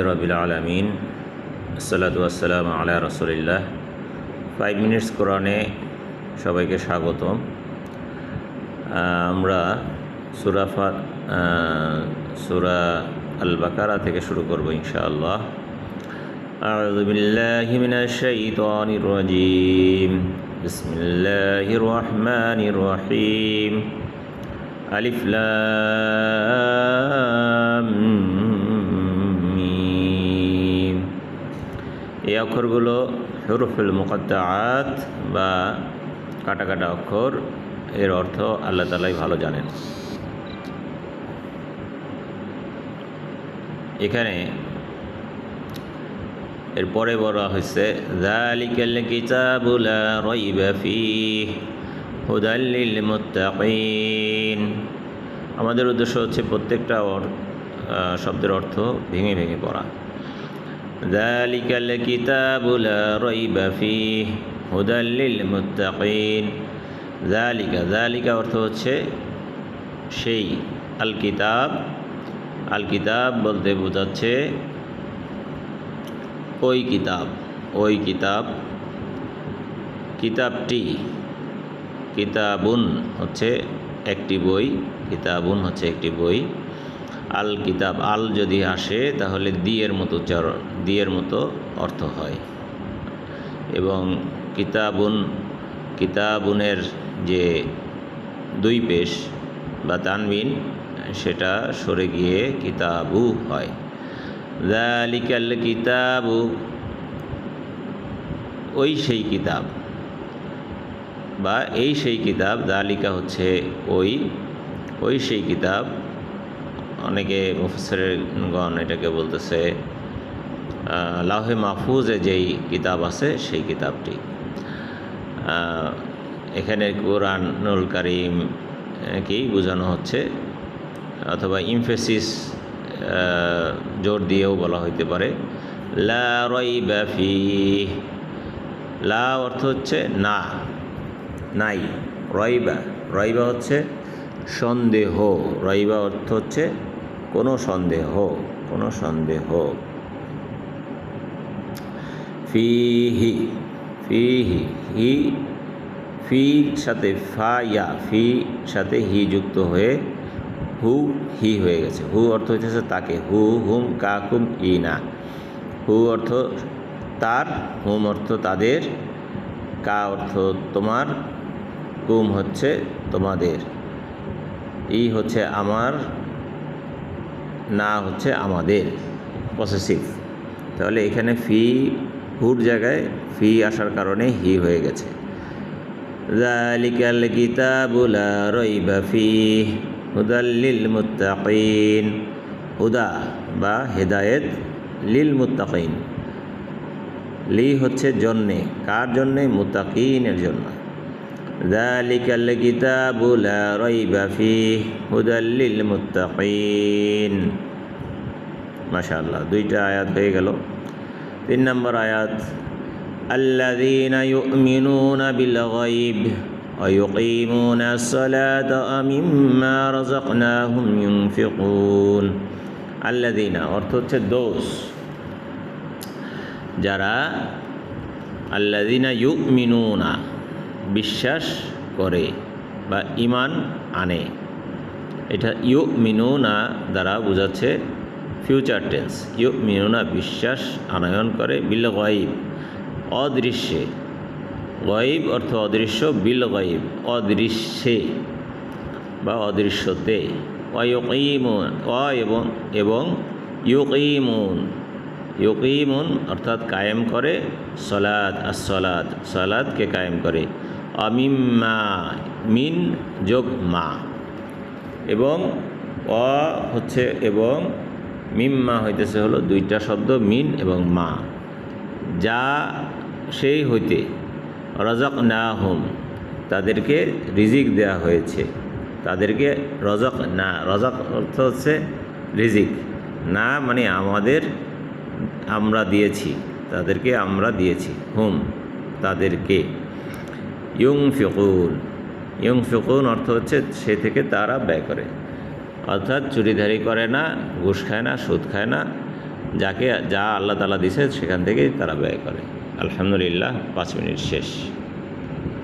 রবিল আলমিন আসসালাতু আসসালামু আলা রাসূলিল্লাহ। 5 মিনিটস কোরআনে সবাইকে স্বাগতম। আমরা সূরা আল বাকারা থেকে শুরু করব ইনশাআল্লাহ। আউযু বিল্লাহি মিনাশ শাইতানির রাজীম। বিসমিল্লাহির রহমানির রহিম। আলিফ লাম মিম। এই অক্ষরগুলো হুরুফুল মুকাত্তাআত বা কাটা কাটা অক্ষর। এর অর্থ আল্লাহ তাআলাই ভালো জানেন। এখানে এরপরে বলা হয়েছে যালিকাল কিতাবু লা রাইবা ফীহি হুদাল লিল মুত্তাকিন। আমাদের উদ্দেশ্য হচ্ছে প্রত্যেকটা শব্দের অর্থ ভেঙে ভেঙে পড়া। যালিকাল কিতাবু লা রাইবা ফীহি হুদাল লিল মুত্তাকিন। যালিকা অর্থ হচ্ছে সেই। আল কিতাব বলতে বোঝাচ্ছে ওই কিতাবটি। কিতাবুন হচ্ছে একটি বই, আল কিতাব, আল যদি আসে তাহলে দিয়ের মতো অর্থ হয়। এবং কিতাবুনের যে দুই পেশ বা তানবিন সেটা সরে গিয়ে কিতাবু হয়। যালিকাল কিতাবু, ওই সেই কিতাব বা এই সেই কিতাব। যালিকা হচ্ছে ওই সেই কিতাব। অনেকে মুফাসসিরগণ এটাকে বলতেছে লাউহে মাহফুজে যেই কিতাব আছে সেই কিতাবটি। এখানে কুরআনুল কারীম কেই বোঝানো হচ্ছে, অথবা ইমফেসিস জোর দিয়েও বলা হইতে পারে। লা রাইবা ফীহি, লা অর্থ হচ্ছে না, নাই। রাইবা হচ্ছে সন্দেহ। রাইবা অর্থ হচ্ছে কোনো সন্দেহ। ফীহি ফি সাথে ফি সাথে হি যুক্ত হয়ে হি হয়ে গেছে। হু অর্থ হচ্ছে তাকে, হুম কাকুম ইনা। হু অর্থ তার, হুম অর্থ তাদের, কা অর্থ তোমার, কুম হচ্ছে তোমাদের, ই হচ্ছে আমার, না হচ্ছে আমাদের, পসেসিভ। তাহলে এখানে হুর জায়গায় ফি আসার কারণে হি হয়ে গেছে। যালিকাল কিতাবু লা রাইবা ফীহি হুদাল লিল মুত্তাকিন। হুদা বা হেদায়েত, লিল মুত্তাকিন, লি হচ্ছে জন্যে, কার জন্যে? মুত্তাকিনের জন্য। যালিকাল কিতাবু লা রাইবা ফীহি হুদাল লিল মুত্তাকিন। মাশাআল্লাহ, 2টা আয়াত হয়ে গেল। 3 নম্বর আয়াত, আল্লাযীনা ইউমিনুনা বিল গায়ব ওয়া ইউকিমুনাস সালাতা ওয়া মিম্মা রাযাকনাহুম ইউনফিকুন। আল্লাযীনা অর্থ হচ্ছে দোষ, যারা আল্লাযীনা ইউমিনুনা বিশ্বাস করে বা ঈমান আনে। এটা ইউমিনুনা দ্বারা বোঝাচ্ছে ফিউচার টেন্স। ইউমিনুনা বিশ্বাস আনয়ন করে, বিল গায়ব অদৃশ্যে। গায়ব অর্থ অদৃশ্য, বিল গায়ব অদৃশ্যে বা অদৃশ্যতে। এবং ইউকিমুন অর্থাৎ কায়েম করে, সালাতকে কায়েম করে। অমিম্মা, মিন যোগ মা, এবং হচ্ছে এবং মিম্মা হইতেছে হলো 2টা শব্দ, মিন এবং মা। যা সেই হইতে, রাযাকনাহুম তাদেরকে রিজিক দেয়া হয়েছে, তাদেরকে রাযাক অর্থ হচ্ছে রিজিক, না মানে আমরা দিয়েছি, তাদেরকে আমরা দিয়েছি, হুম তাদেরকে। ইউনফিকুন অর্থ হচ্ছে সে থেকে তারা ব্যয় করে, অর্থাৎ চুরিধারি করে না, ঘুষ খায় না, সুদ খায় না, যা আল্লাহ তাআলা দিছে সেখান থেকেই তারা ব্যয় করে। আলহামদুলিল্লাহ, 5 মিনিট শেষ।